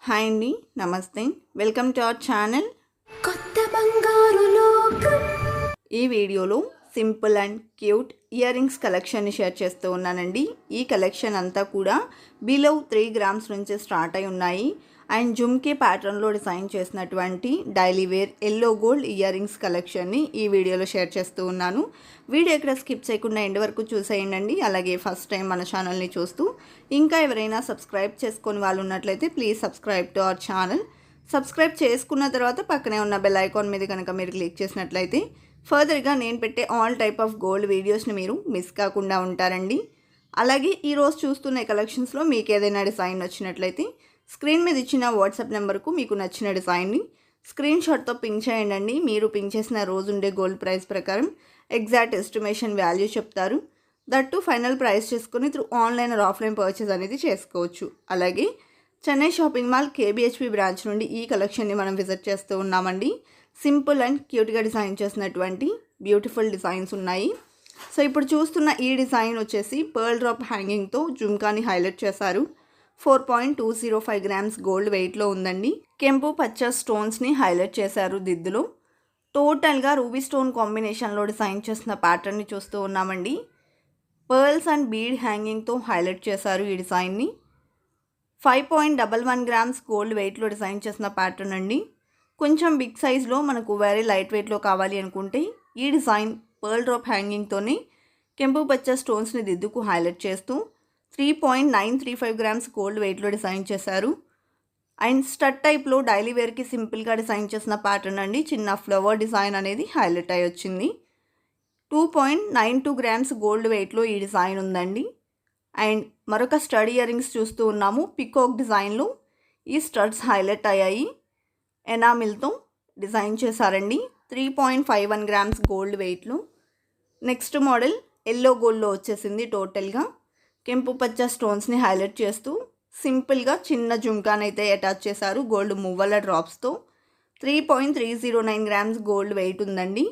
Hi అండి, నమస్తే. Welcome to our channel. కొత్త బంగారు లోకం. ఈ వీడియోలో simple and cute earrings కలెక్షన్ని షేర్ చేస్తూ ఉన్నానండి. ఈ కలెక్షన్ అంతా కూడా బిలో 3 గ్రామ్స్ నుంచి స్టార్ట్ అయి ఉన్నాయి. అండ్ జుమ్కీ ప్యాటర్న్లో డిజైన్ చేసినటువంటి daily wear yellow gold earrings కలెక్షన్ని ఈ వీడియోలో షేర్ చేస్తూ ఉన్నాను. వీడియో ఇక్కడ స్కిప్ చేయకుండా ఎండ్ వరకు చూసేయండి. అలాగే ఫస్ట్ టైం మన ఛానల్ని చూస్తూ ఇంకా ఎవరైనా సబ్స్క్రైబ్ చేసుకొని వాళ్ళు ఉన్నట్లయితే please subscribe to our channel. Subscribe చేసుకున్న తర్వాత పక్కనే ఉన్న బెల్ ఐకాన్ మీద కనుక మీరు క్లిక్ చేసినట్లయితే ఫర్దర్గా నేను పెట్టే ఆల్ టైప్ ఆఫ్ గోల్డ్ వీడియోస్ని మీరు మిస్ కాకుండా ఉంటారండి. అలాగే ఈరోజు చూస్తున్న కలెక్షన్స్లో మీకు ఏదైనా డిజైన్ వచ్చినట్లయితే స్క్రీన్ మీద ఇచ్చిన వాట్సాప్ నెంబర్కు మీకు నచ్చిన డిజైన్ని స్క్రీన్ షాట్తో పింక్ చేయండి. మీరు పింక్ చేసిన రోజు ఉండే గోల్డ్ ప్రైస్ ప్రకారం ఎగ్జాక్ట్ ఎస్టిమేషన్ వాల్యూ చెప్తారు. దట్టు ఫైనల్ ప్రైస్ చేసుకుని through online or offline purchase అనేది చేసుకోవచ్చు. అలాగే Chennai shopping mall KBHP branch నుండి ఈ కలెక్షన్ని మనం విజిట్ చేస్తూ ఉన్నామండి. సింపుల్ అండ్ క్యూట్గా డిజైన్ చేసినటువంటి బ్యూటిఫుల్ డిజైన్స్ ఉన్నాయి. సో ఇప్పుడు చూస్తున్న ఈ డిజైన్ వచ్చేసి పర్ల్ డ్రాప్ హ్యాంగింగ్తో జుమ్కాని హైలైట్ చేశారు. 4.205 గ్రామ్స్ గోల్డ్ వెయిట్లో ఉందండి. కెంపు పచ్చ స్టోన్స్ని హైలైట్ చేశారు దిద్దులో. టోటల్గా రూబీ స్టోన్ కాంబినేషన్లో డిజైన్ చేసిన ప్యాటర్న్ని చూస్తూ ఉన్నామండి. పర్ల్స్ అండ్ బీడ్ హ్యాంగింగ్తో హైలైట్ చేశారు ఈ డిజైన్ని. 5.11 గ్రామ్స్ గోల్డ్ వెయిట్లో డిజైన్ చేసిన ప్యాటర్న్ అండి. కొంచెం బిగ్ సైజ్లో మనకు వెరీ లైట్ వెయిట్లో కావాలి అనుకుంటే ఈ డిజైన్ పర్ల్ డ్రాప్ హ్యాంగింగ్తోనే కెంపు పచ్చ స్టోన్స్ని దిద్దుకు హైలైట్ చేస్తూ 3.935 గ్రామ్స్ గోల్డ్ వెయిట్లో డిజైన్ చేశారు. అండ్ స్టడ్ టైప్లో డైలీ వేర్కి సింపుల్గా డిజైన్ చేసిన ప్యాటర్న్ అండి. చిన్న ఫ్లవర్ డిజైన్ అనేది హైలైట్ అయ్యి వచ్చింది. 2.92 గ్రామ్స్ గోల్డ్ వెయిట్లో ఈ డిజైన్ ఉందండి. అండ్ మరొక స్టడ్ ఇయర్ రింగ్స్ చూస్తూ ఉన్నాము. పికాక్ డిజైన్లో ఈ స్టడ్స్ హైలైట్ అయ్యాయి. ఎనామిల్తో డిజైన్ చేశారండి. 3.51 గ్రామ్స్ గోల్డ్ వెయిట్లో. నెక్స్ట్ మోడల్ ఎల్లో గోల్డ్లో వచ్చేసింది. టోటల్గా కెంపు పచ్చ స్టోన్స్ని హైలైట్ చేస్తూ సింపుల్గా చిన్న జుమ్కానైతే అటాచ్ చేశారు గోల్డ్ మువ్వల డ్రాప్స్తో. 3.309 గ్రామ్స్ గోల్డ్ వెయిట్ ఉందండి.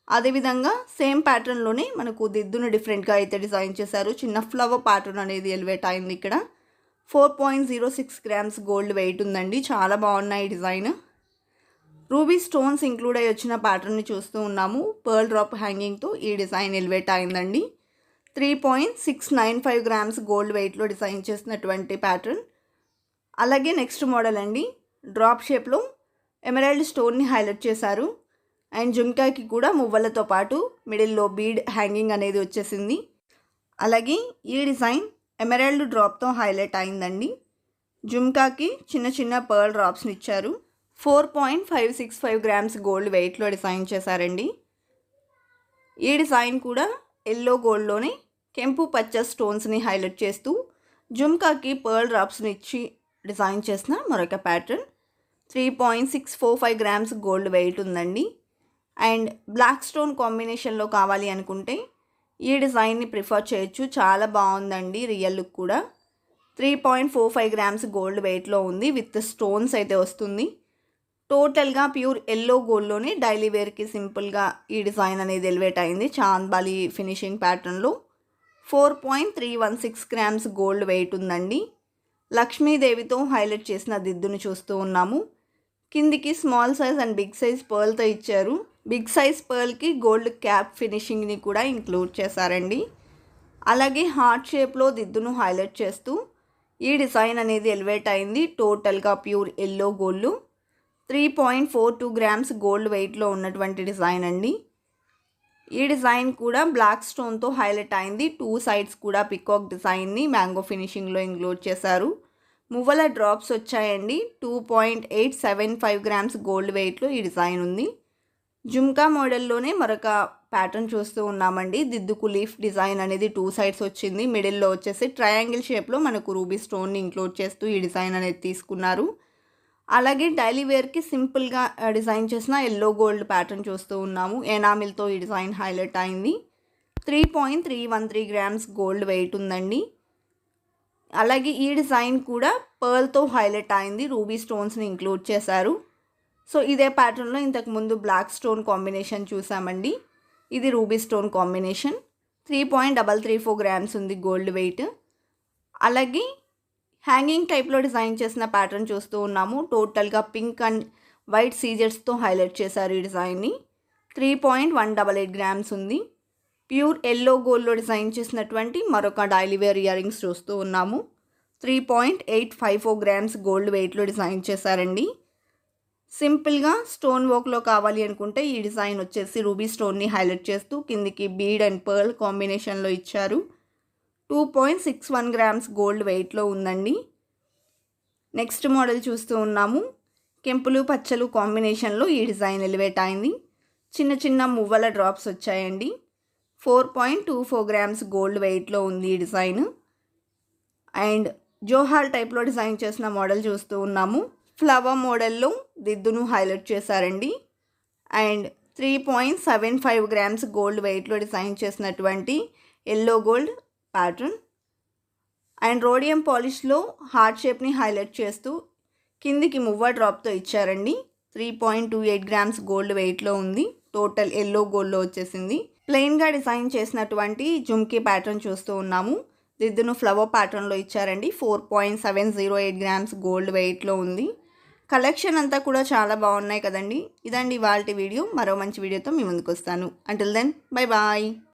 అదేవిధంగా సేమ్ ప్యాటర్న్లోనే మనకు దిద్దును డిఫరెంట్గా అయితే డిజైన్ చేశారు. చిన్న ఫ్లవర్ ప్యాటర్న్ అనేది ఎలివేట్ అయింది ఇక్కడ. 4.06 గ్రామ్స్ గోల్డ్ వెయిట్ ఉందండి. చాలా బాగున్నాయి డిజైన్. రూబీ స్టోన్స్ ఇంక్లూడ్ అయ్యి వచ్చిన ప్యాటర్న్ని చూస్తూ ఉన్నాము. పర్ల్ డ్రాప్ హ్యాంగింగ్తో ఈ డిజైన్ ఎలివేట్ అయిందండి. 3.695 గ్రామ్స్ గోల్డ్ వెయిట్లో డిజైన్ చేసినటువంటి ప్యాటర్న్. అలాగే నెక్స్ట్ మోడల్ అండి. డ్రాప్ షేప్లో ఎమరాల్డ్ స్టోన్ని హైలైట్ చేశారు. అండ్ జుమ్కాకి కూడా మువ్వలతో పాటు మిడిల్లో బీడ్ హ్యాంగింగ్ అనేది వచ్చేసింది. అలాగే ఈ డిజైన్ ఎమరాల్డ్ డ్రాప్తో హైలైట్ అయిందండి. జుమ్కాకి చిన్న చిన్న పర్ల్ డ్రాప్స్ని ఇచ్చారు. 4.565 గ్రామ్స్ గోల్డ్ వెయిట్లో డిజైన్ చేశారండి. ఈ డిజైన్ కూడా ఎల్లో గోల్డ్లోనే కెంపు పచ్చ స్టోన్స్ని హైలైట్ చేస్తూ జుమ్కాకి పర్ల్ డ్రాప్స్ని ఇచ్చి డిజైన్ చేసిన మరొక ప్యాటర్న్. 3.645 గ్రామ్స్ గోల్డ్ వెయిట్ ఉందండి. అండ్ బ్లాక్ స్టోన్ కాంబినేషన్లో కావాలి అనుకుంటే ఈ డిజైన్ని ప్రిఫర్ చేయొచ్చు. చాలా బాగుందండి రియల్ లుక్ కూడా. 3.45 గ్రామ్స్ గోల్డ్ వెయిట్లో ఉంది. విత్ స్టోన్స్ అయితే వస్తుంది. టోటల్గా ప్యూర్ ఎల్లో గోల్డ్లోనే డైలీ వేర్కి సింపుల్గా ఈ డిజైన్ అనేది ఎలివేట్ అయింది. చాంద్బాలి ఫినిషింగ్ ప్యాటర్న్లో. 4.316 గ్రామ్స్ గోల్డ్ వెయిట్ ఉందండి. లక్ష్మీదేవితో హైలైట్ చేసిన దిద్దును చూస్తూ ఉన్నాము. కిందికి small size and big size పర్ల్తో ఇచ్చారు. బిగ్ సైజ్ పర్ల్కి గోల్డ్ క్యాప్ ఫినిషింగ్ని కూడా ఇంక్లూడ్ చేశారండి. అలాగే హార్ట్ షేప్లో దిద్దును హైలైట్ చేస్తూ ఈ డిజైన్ అనేది ఎలివేట్ అయింది. టోటల్గా pure yellow gold. 3.42 grams gold వెయిట్లో ఉన్నటువంటి డిజైన్ అండి. ఈ డిజైన్ కూడా బ్లాక్ స్టోన్తో హైలైట్ అయింది. 2 సైడ్స్ కూడా పికాక్ డిజైన్ని మ్యాంగో ఫినిషింగ్లో ఇంక్లూడ్ చేశారు. మువ్వల డ్రాప్స్ వచ్చాయండి. 2.875 గ్రామ్స్ గోల్డ్ వెయిట్లో ఈ డిజైన్ ఉంది. జుమ్కా మోడల్లోనే మరొక ప్యాటర్న్ చూస్తూ ఉన్నామండి. దిద్దుకు లీఫ్ డిజైన్ అనేది 2 సైడ్స్ వచ్చింది. మిడిల్లో వచ్చేసి ట్రయాంగిల్ షేప్లో మనకు రూబీ స్టోన్ని ఇంక్లూడ్ చేస్తూ ఈ డిజైన్ అనేది తీసుకున్నారు. అలాగే డైలీ వేర్కి సింపుల్గా డిజైన్ చేసిన ఎల్లో గోల్డ్ ప్యాటర్న్ చూస్తూ ఉన్నాము. ఎనామిల్తో ఈ డిజైన్ హైలైట్ అయింది. 3.313 గ్రామ్స్ గోల్డ్ వెయిట్ ఉందండి. అలాగే ఈ డిజైన్ కూడా పర్ల్తో హైలైట్ అయింది. రూబీ స్టోన్స్ని ఇంక్లూడ్ చేశారు. సో ఇదే ప్యాటర్న్లో ఇంతకుముందు బ్లాక్ స్టోన్ కాంబినేషన్ చూసామండి. ఇది రూబీ స్టోన్ కాంబినేషన్. 3.334 గ్రామ్స్ ఉంది గోల్డ్ వెయిట్. అలాగే హ్యాంగింగ్ టైప్లో డిజైన్ చేసిన ప్యాటర్న్ చూస్తూ ఉన్నాము. టోటల్గా పింక్ అండ్ వైట్ సీజర్స్తో హైలైట్ చేశారు ఈ డిజైన్ని. 3.188 గ్రామ్స్ ఉంది. ప్యూర్ ఎల్లో గోల్డ్లో డిజైన్ చేసినటువంటి మరొక డైలీ వేర్ ఇయర్ రింగ్స్ చూస్తూ ఉన్నాము. 3.854 గ్రామ్స్ గోల్డ్ వెయిట్లో డిజైన్ చేశారండి. సింపుల్గా స్టోన్ వర్క్లో కావాలి అనుకుంటే ఈ డిజైన్ వచ్చేసి రూబీ స్టోన్ని హైలైట్ చేస్తూ కిందికి బీడ్ అండ్ పర్ల్ కాంబినేషన్లో ఇచ్చారు. 2.61 గ్రామ్స్ గోల్డ్ వెయిట్లో ఉందండి. నెక్స్ట్ మోడల్ చూస్తూ ఉన్నాము. కెంపులు పచ్చలు కాంబినేషన్లో ఈ డిజైన్ ఎలివేట్ అయింది. చిన్న చిన్న మువ్వల డ్రాప్స్ వచ్చాయండి. 4.24 గ్రామ్స్ గోల్డ్ వెయిట్లో ఉంది ఈ డిజైన్. అండ్ జోహాల్ టైప్లో డిజైన్ చేసిన మోడల్ చూస్తూ ఉన్నాము. ఫ్లవర్ మోడల్లో దిద్దును హైలైట్ చేశారండి. అండ్ 3.75 గ్రామ్స్ గోల్డ్ వెయిట్లో డిజైన్ చేసినటువంటి yellow gold pattern. And rhodium పాలిష్లో హార్ట్ షేప్ని హైలైట్ చేస్తూ కిందికి మువ్వ డ్రాప్తో ఇచ్చారండి. 3.28 గ్రామ్స్ గోల్డ్ వెయిట్లో ఉంది. టోటల్ ఎల్లో గోల్డ్లో వచ్చేసింది. ప్లెయిన్గా డిజైన్ చేసినటువంటి జుమ్కీ ప్యాటర్న్ చూస్తూ ఉన్నాము. దిద్దును ఫ్లవర్ ప్యాటర్న్లో ఇచ్చారండి. 4.708 గ్రామ్స్ గోల్డ్ వెయిట్లో ఉంది. కలెక్షన్ అంతా కూడా చాలా బాగున్నాయి కదండి. ఇదండి ఇవాల్టి వీడియో. మరో మంచి వీడియోతో మీ ముందుకు వస్తాను. Until then bye bye.